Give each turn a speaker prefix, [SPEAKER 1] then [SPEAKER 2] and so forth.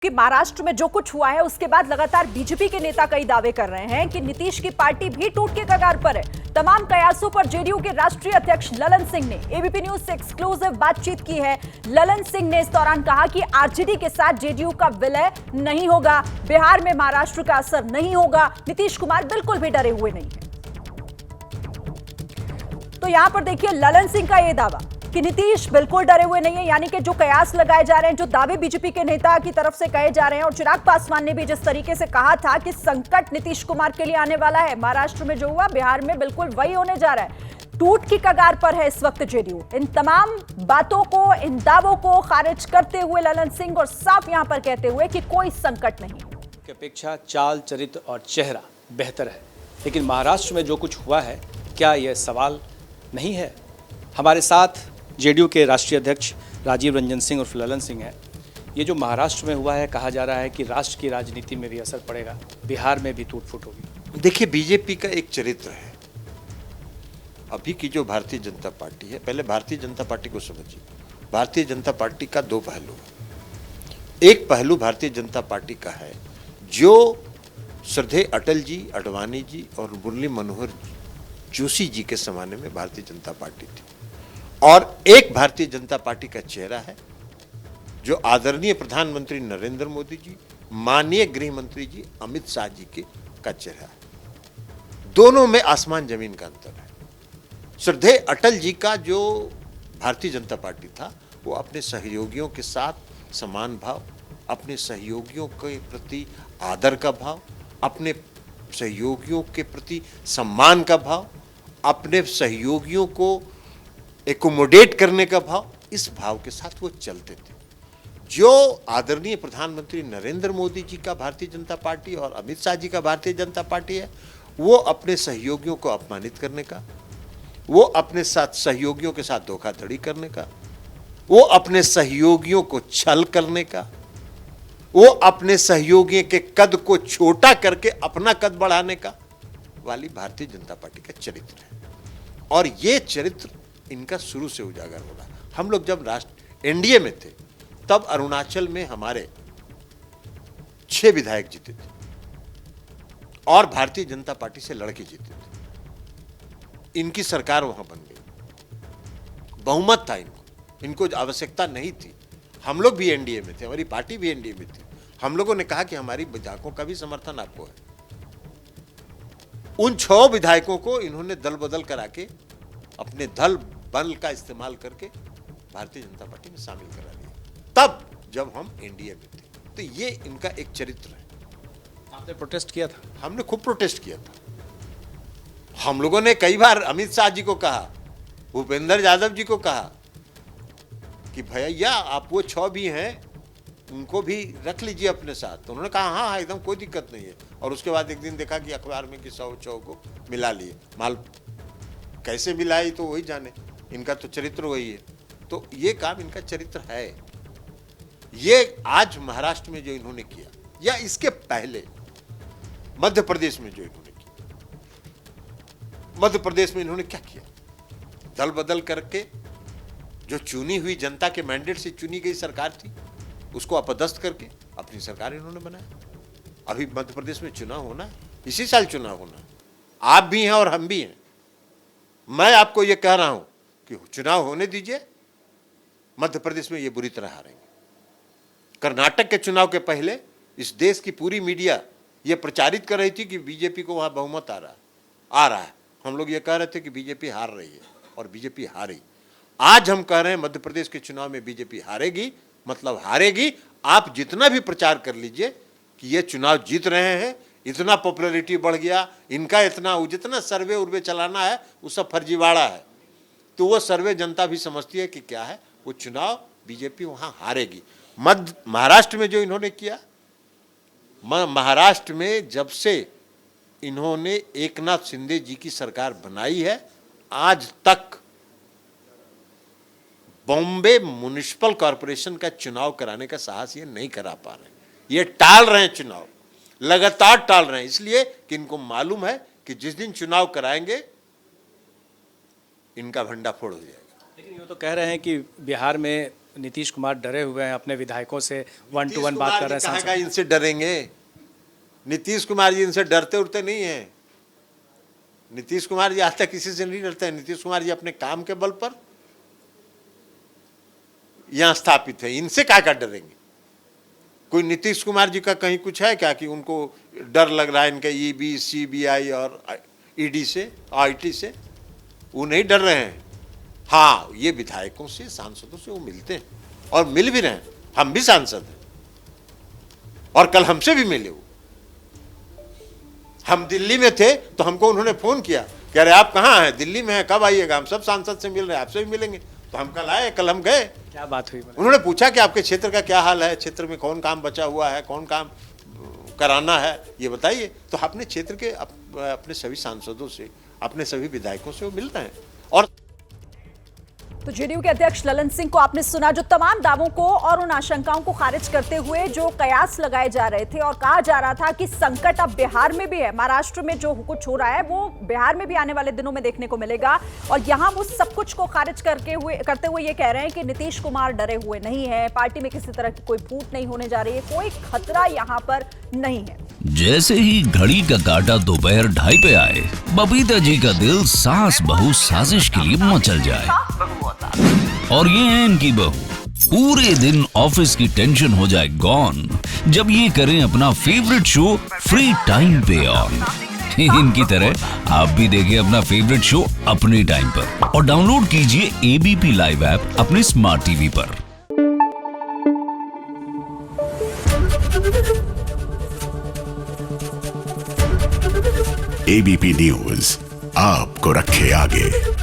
[SPEAKER 1] कि महाराष्ट्र में जो कुछ हुआ है उसके बाद लगातार बीजेपी के नेता कई दावे कर रहे हैं कि नीतीश की पार्टी भी टूट के कगार पर है। तमाम कयासों पर जेडीयू के राष्ट्रीय अध्यक्ष ललन सिंह ने एबीपी न्यूज से एक्सक्लूसिव बातचीत की है। ललन सिंह ने इस दौरान कहा कि आरजेडी के साथ जेडीयू का विलय नहीं होगा, बिहार में महाराष्ट्र का असर नहीं होगा, नीतीश कुमार बिल्कुल भी डरे हुए नहीं है। तो यहां पर देखिए ललन सिंह का यह दावा कि नीतीश बिल्कुल डरे हुए नहीं है, यानी कि जो कयास लगाए जा रहे हैं, जो दावे बीजेपी के नेता की तरफ से कहे जा रहे हैं, और चिराग पासवान ने भी जिस तरीके से कहा था कि संकट नीतीश कुमार के लिए आने वाला है, महाराष्ट्र में जो हुआ बिहार में बिल्कुल वही होने जा रहा है। टूट की कगार पर है इस वक्त जेडीयू। इन तमाम बातों को, इन दावों को खारिज करते हुए ललन सिंह और साफ यहां पर कहते हुए कि कोई संकट नहीं
[SPEAKER 2] की अपेक्षा चाल, चरित्र और चेहरा बेहतर है, लेकिन महाराष्ट्र में जो कुछ हुआ है क्या यह सवाल नहीं है। हमारे साथ जेडीयू के राष्ट्रीय अध्यक्ष राजीव रंजन सिंह और ललन सिंह हैं। ये जो महाराष्ट्र में हुआ है, कहा जा रहा है कि राष्ट्र की राजनीति में भी असर पड़ेगा, बिहार में भी टूट फूट होगी।
[SPEAKER 3] देखिए, बीजेपी का एक चरित्र है। अभी की जो भारतीय जनता पार्टी है, पहले भारतीय जनता पार्टी को समझिए। भारतीय जनता पार्टी का दो पहलू है। एक पहलू भारतीय जनता पार्टी का है जो श्रद्धेय अटल जी, अडवाणी जी और मुरली मनोहर जोशी जी के जमाने में भारतीय जनता पार्टी थी, और एक भारतीय जनता पार्टी का चेहरा है जो आदरणीय प्रधानमंत्री नरेंद्र मोदी जी, माननीय गृह मंत्री जी अमित शाह जी का चेहरा है। दोनों में आसमान जमीन का अंतर है। श्रद्धेय अटल जी का जो भारतीय जनता पार्टी था, वो अपने सहयोगियों के साथ समान भाव, अपने सहयोगियों के प्रति आदर का भाव, अपने सहयोगियों के प्रति सम्मान का भाव, अपने सहयोगियों को एकोमोडेट करने का भाव, इस भाव के साथ वो चलते थे। जो आदरणीय प्रधानमंत्री नरेंद्र मोदी जी का भारतीय जनता पार्टी और अमित शाह जी का भारतीय जनता पार्टी है, वो अपने सहयोगियों को अपमानित करने का, वो अपने साथ सहयोगियों के साथ धोखाधड़ी करने का, वो अपने सहयोगियों को छल करने का, वो अपने सहयोगियों के कद को छोटा करके अपना कद बढ़ाने का वाली भारतीय जनता पार्टी का चरित्र है। और ये चरित्र इनका शुरू से उजागर हो रहा। हम लोग जब राष्ट्र एनडीए में थे, तब अरुणाचल में हमारे 6 विधायक जीते थे और भारतीय जनता पार्टी से लड़के जीते थे। इनकी सरकार वहां बन गई, बहुमत था इनको आवश्यकता नहीं थी। हम लोग भी एनडीए में थे, हमारी पार्टी भी एनडीए में थी। हम लोगों ने कहा कि हमारी विधायकों का भी समर्थन आपको है। उन 6 विधायकों को इन्होंने दल बदल करा के अपने दल बल का इस्तेमाल करके भारतीय जनता पार्टी में शामिल करा लिया, तब जब हम एनडीए में थे। तो ये इनका एक चरित्र है।
[SPEAKER 2] आपने प्रोटेस्ट किया था?
[SPEAKER 3] हमने खूब प्रोटेस्ट किया था। हम लोगों ने कई बार अमित शाह जी को कहा, भूपेंद्र यादव जी को कहा कि भैया आप वो 6 भी हैं, उनको भी रख लीजिए अपने साथ। तो उन्होंने कहा हाँ हाँ एकदम कोई दिक्कत नहीं है। और उसके बाद एक दिन देखा कि अखबार में कि 100 को मिला लिए। माल कैसे मिलाई तो वही जाने, इनका तो चरित्र वही है। तो ये काम इनका चरित्र है। ये आज महाराष्ट्र में जो इन्होंने किया, या इसके पहले मध्य प्रदेश में जो इन्होंने किया, मध्य प्रदेश में इन्होंने क्या किया, दल बदल करके जो चुनी हुई जनता के मैंडेट से चुनी गई सरकार थी, उसको अपदस्थ करके अपनी सरकार इन्होंने बनाया। अभी मध्य प्रदेश में चुनाव होना है, इसी साल चुनाव होना है। आप भी हैं और हम भी हैं। मैं आपको यह कह रहा हूं कि चुनाव होने दीजिए, मध्य प्रदेश में ये बुरी तरह हारेंगे। कर्नाटक के चुनाव के पहले इस देश की पूरी मीडिया ये प्रचारित कर रही थी कि बीजेपी को वहां बहुमत आ रहा है। हम लोग ये कह रहे थे कि बीजेपी हार रही है, और बीजेपी हारी। आज हम कह रहे हैं मध्य प्रदेश के चुनाव में बीजेपी हारेगी, मतलब हारेगी। आप जितना भी प्रचार कर लीजिए कि ये चुनाव जीत रहे हैं, इतना पॉपुलैरिटी बढ़ गया इनका, इतना जितना सर्वे उर्वे चलाना है वो सब फर्जीवाड़ा है। तो वो सर्वे जनता भी समझती है कि क्या है, वो चुनाव बीजेपी वहां हारेगी। महाराष्ट्र में जो इन्होंने किया, महाराष्ट्र में जब से इन्होंने एकनाथ शिंदे जी की सरकार बनाई है, आज तक बॉम्बे म्युनिसिपल कॉर्पोरेशन का चुनाव कराने का साहस ये नहीं करा पा रहे। ये टाल रहे हैं चुनाव, लगातार टाल रहे हैं, इसलिए कि इनको मालूम है कि जिस दिन चुनाव कराएंगे इनका भंडाफोड़ हो जाएगा।
[SPEAKER 2] लेकिन ये तो कह रहे हैं कि बिहार में नीतीश कुमार डरे हुए हैं अपने विधायकों से, 1-to-1 बात कर रहे हैं
[SPEAKER 3] कहाँ
[SPEAKER 2] सांसद।
[SPEAKER 3] का इनसे डरेंगे? नीतीश कुमार जी इनसे डरते उड़ते नहीं है। नीतीश कुमार जी आज तक किसी से नहीं डरते हैं। नीतीश कुमार जी अपने काम के बल पर यहाँ स्थापित है, इनसे क्या क्या डरेंगे? कोई नीतीश कुमार जी का कहीं कुछ है क्या कि उनको डर लग रहा है इनके ईडी, सीबीआई और ईडी से, आईटी से? वो नहीं डर रहे हैं। हाँ, ये विधायकों से, सांसदों से वो मिलते हैं और मिल भी रहे हैं। हम भी सांसद हैं और कल हमसे भी मिले वो। हम दिल्ली में थे तो हमको उन्होंने फोन किया, कह रहे आप कहाँ हैं? दिल्ली में हैं, कब आइएगा? हम सब सांसद से मिल रहे हैं, आपसे भी मिलेंगे। तो हम कल आए, कल हम गए।
[SPEAKER 2] क्या बात हुई?
[SPEAKER 3] उन्होंने पूछा कि आपके क्षेत्र का क्या हाल है, क्षेत्र में कौन काम बचा हुआ है, कौन काम कराना है, ये बताइए। तो अपने क्षेत्र के अपने सभी सांसदों से, अपने सभी विधायकों से वो मिल रहे हैं। और
[SPEAKER 1] तो जेडीयू के अध्यक्ष ललन सिंह को आपने सुना, जो तमाम दावों को और उन आशंकाओं को खारिज करते हुए जो कयास लगाए जा रहे थे और कहा जा रहा था कि संकट अब बिहार में भी है, महाराष्ट्र में जो कुछ हो रहा है वो बिहार में भी आने वाले दिनों में देखने को मिलेगा। और यहां वो सब कुछ को खारिज करते हुए ये कह रहे हैं कि नीतीश कुमार डरे हुए नहीं है, पार्टी में किसी तरह की कोई फूट नहीं होने जा रही है, कोई खतरा यहाँ पर नहीं है।
[SPEAKER 4] जैसे ही घड़ी का काटा दोपहर 2:30 पे आए, बबीता जी का दिल सास बहू साजिश के लिए मचल जाए। और ये है इनकी बहू, पूरे दिन ऑफिस की टेंशन हो जाए गॉन जब ये करें अपना फेवरेट शो फ्री टाइम पे ऑन। इनकी तरह आप भी देखिए अपना फेवरेट शो अपने टाइम पर और डाउनलोड कीजिए एबीपी लाइव ऐप अपने स्मार्ट टीवी पर।
[SPEAKER 5] एबीपी न्यूज आपको रखे आगे।